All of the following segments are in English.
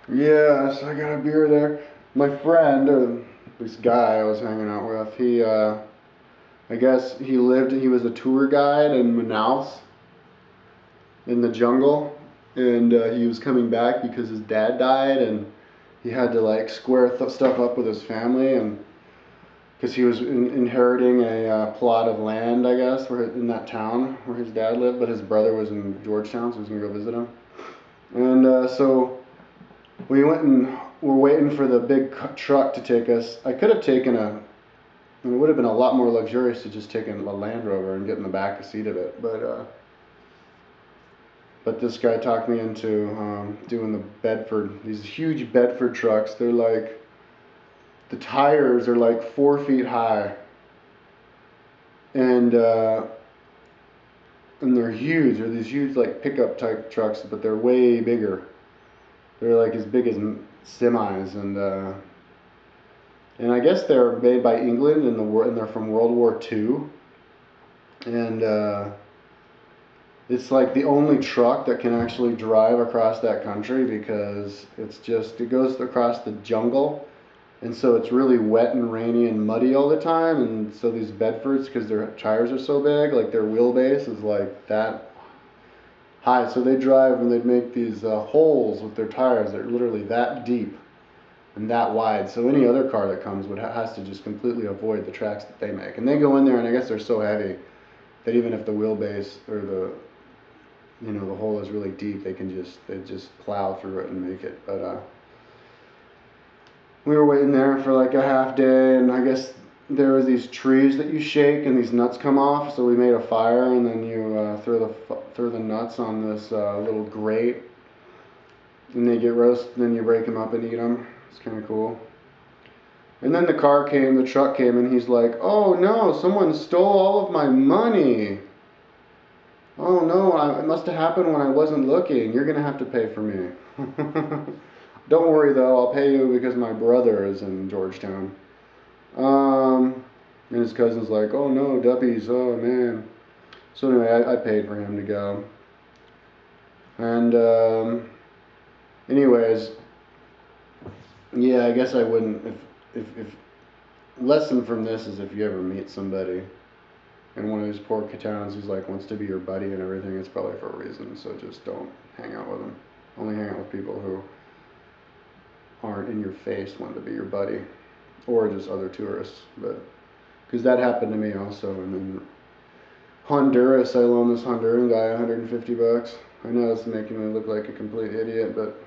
Yeah, so I got a beer there. My friend, or this guy I was hanging out with, I guess he was a tour guide in Manaus in the jungle, and he was coming back because his dad died, and he had to like square stuff up with his family, and because he was inheriting a plot of land, I guess, in that town where his dad lived, but his brother was in Georgetown, so he was gonna go visit him. And so we went and we're waiting for the big truck to take us. I could have taken it would have been a lot more luxurious to just take a Land Rover and get in the back seat of it, but this guy talked me into doing these huge Bedford trucks. They're like, the tires are like 4 feet high, and uh, and they're huge. They're these huge like pickup type trucks, but they're way bigger. They're like as big as semis, and I guess they're made by England and they're from World War II, and it's like the only truck that can actually drive across that country because it goes across the jungle, and so it's really wet and rainy and muddy all the time, and so these Bedfords, because their tires are so big, like their wheelbase is like that high, so they drive and they make these holes with their tires that are literally that deep and that wide. So any other car that comes has to just completely avoid the tracks that they make. And they go in there, and I guess they're so heavy that even if the wheelbase or the hole is really deep, they just plow through it and make it. But we were waiting there for like a half day, and I guess there was these trees that you shake and these nuts come off. So we made a fire, and then you throw the nuts on this little grate, and they get roasted. And then you break them up and eat them. It's kind of cool. And then the truck came, and he's like, "Oh no, someone stole all of my money. Oh no, it must have happened when I wasn't looking. You're gonna have to pay for me." Don't worry though, I'll pay you because my brother is in Georgetown. And his cousin's like, "Oh no, Duppies, oh man." So anyway, I paid for him to go. And anyways, yeah, I guess I wouldn't if lesson from this is if you ever meet somebody in one of these poor towns who's like wants to be your buddy and everything, it's probably for a reason. So just don't hang out with them. Only hang out with people who aren't in your face wanting to be your buddy, or just other tourists. But because that happened to me also. And then Honduras, I loaned this Honduran guy $150. I know it's making me look like a complete idiot, but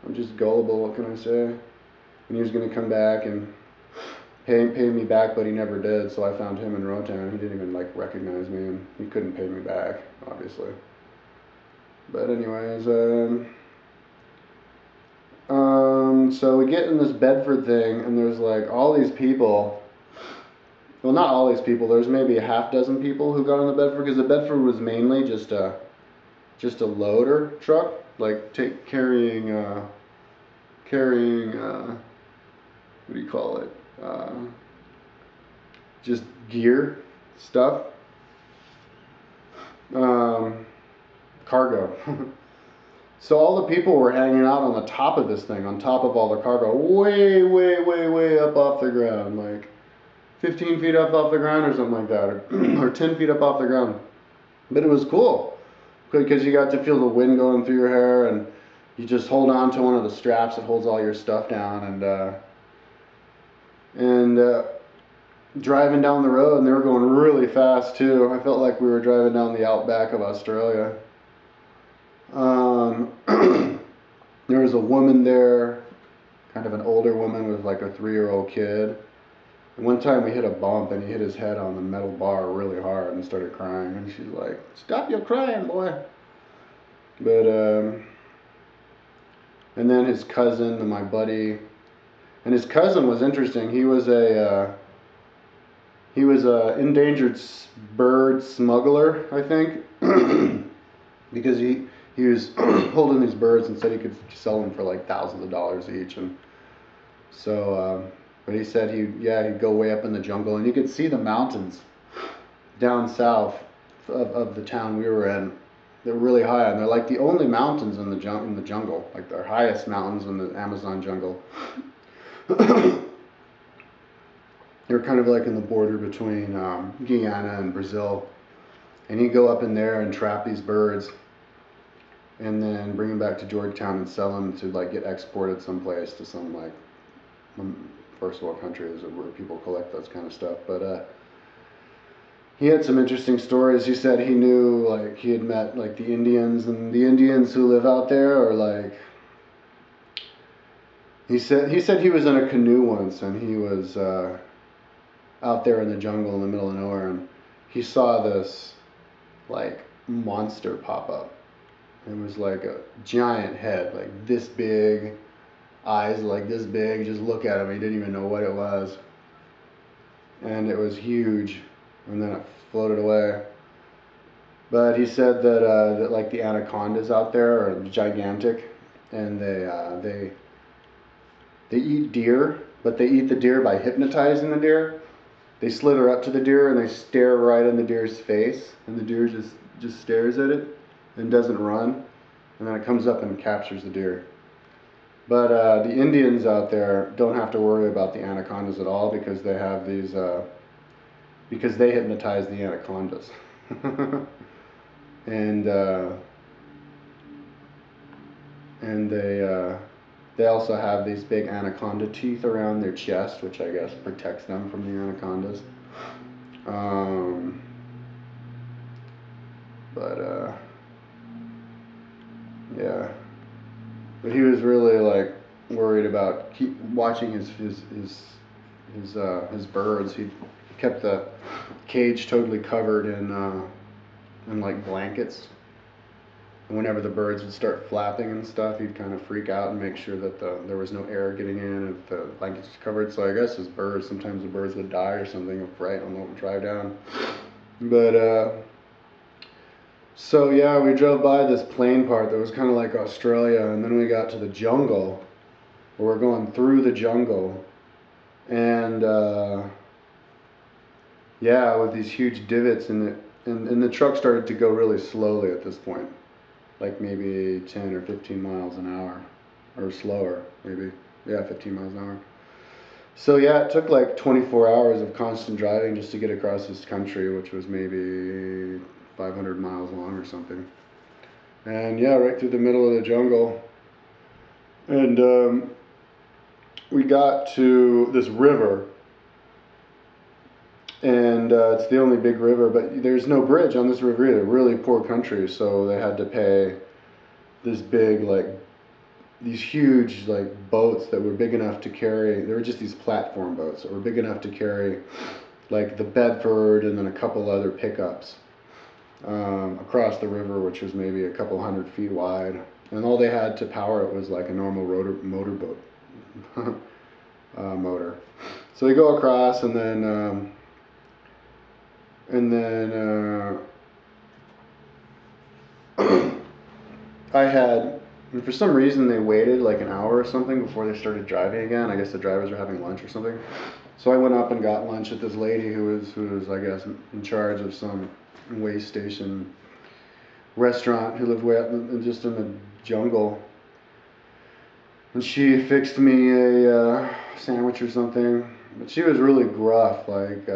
I'm just gullible. What can I say? And he was gonna come back and pay me back, but he never did. So I found him in Rotan. He didn't even like recognize me, and he couldn't pay me back, obviously. But anyways, so we get in this Bedford thing, and there's like all these people. Well, not all these people. There's maybe a half dozen people who got on the Bedford, because the Bedford was mainly just a loader truck, like carrying what do you call it? Just gear stuff, um, cargo. So all the people were hanging out on the top of this thing, on top of all the cargo, way, way, way, way up off the ground, like 15 feet up off the ground or something like that, or 10 feet up off the ground. But it was cool because you got to feel the wind going through your hair, and you just hold on to one of the straps that holds all your stuff down, and driving down the road, and they were going really fast too. I felt like we were driving down the outback of Australia. Um, there was a woman there, kind of an older woman with like a 3-year-old kid. And one time we hit a bump, and he hit his head on the metal bar really hard and started crying. And she's like, "Stop your crying, boy." But and then his cousin, my buddy, and his cousin was interesting. He was a endangered bird smuggler, I think, because he was holding these birds and said he could sell them for like thousands of dollars each. And so, but he said he'd go way up in the jungle, and you could see the mountains down south of the town we were in, They're really high, and they're like the only mountains in the jungle, like the highest mountains in the Amazon jungle. They're kind of like in the border between Guyana and Brazil. And you go up in there and trap these birds, and then bring them back to Georgetown and sell them to like get exported someplace to some like first world countries where people collect those kind of stuff. But he had some interesting stories. He said he knew, like, he had met like the Indians, and the Indians who live out there are like. He said he was in a canoe once, and he was out there in the jungle in the middle of nowhere, and he saw this like monster pop up. It was like a giant head, like this big, eyes like this big. Just look at him, he didn't even know what it was, and it was huge. And then it floated away. But he said that like the anacondas out there are gigantic, and they eat deer, but they eat the deer by hypnotizing the deer. They slither up to the deer and they stare right in the deer's face, and the deer just stares at it and doesn't run, and then it comes up and captures the deer. But the Indians out there don't have to worry about the anacondas at all, because they have these because they hypnotize the anacondas. and they also have these big anaconda teeth around their chest, which I guess protects them from the anacondas. Yeah. But he was really like worried about keep watching his birds. He kept the cage totally covered in like blankets. And whenever the birds would start flapping and stuff, he'd kind of freak out and make sure that there was no air getting in if the blankets was covered. So I guess his birds, sometimes the birds would die or something of fright on the drive down. But so yeah, we drove by this plain part that was kind of like Australia, and then we got to the jungle, where we're going through the jungle, and yeah, with these huge divots in it, and the truck started to go really slowly at this point, like maybe 10 or 15 miles an hour, or slower, maybe, yeah, 15 miles an hour. So yeah, it took like 24 hours of constant driving just to get across this country, which was maybe 500 miles long or something. And yeah, right through the middle of the jungle. And we got to this river, and it's the only big river, but there's no bridge on this river either. Really poor country, so they had to pay this big, like, these huge, like, boats that were big enough to carry. They were just these platform boats that were big enough to carry, like, the Bedford and then a couple other pickups across the river, which was maybe a couple 100 feet wide. And all they had to power it was like a normal motorboat motor. So we go across, and then I had, and for some reason they waited like an hour or something before they started driving again. I guess the drivers were having lunch or something. So I went up and got lunch at this lady who was I guess in charge of some way station restaurant, who lived way out just in the jungle. And she fixed me a sandwich or something. But she was really gruff, like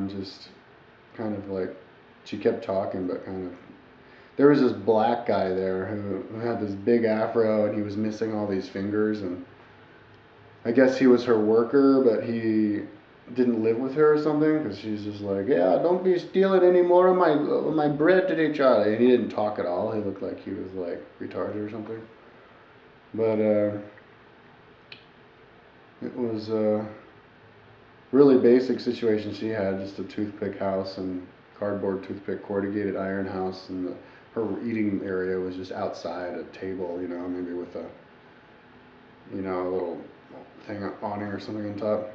just kind of like, she kept talking, but kind of, there was this black guy there who had this big afro, and he was missing all these fingers, and I guess he was her worker, but he didn't live with her or something, because she's just like, yeah, don't be stealing any more of my bread today, Charlie. And he didn't talk at all. He looked like he was like retarded or something. But it was a really basic situation she had, just a toothpick house and cardboard toothpick corrugated iron house, and her eating area was just outside a table, you know, maybe with a, you know, a little thing awning or something on top.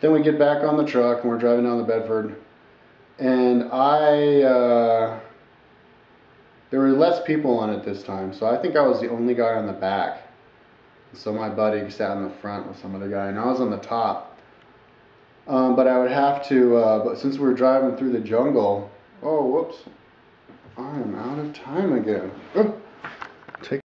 Then we get back on the truck and we're driving down the Bedford, and there were less people on it this time, so I think I was the only guy on the back. So my buddy sat in the front with some other guy, and I was on the top. But I would have to, but since we were driving through the jungle, Oh, whoops. I am out of time again. Oh.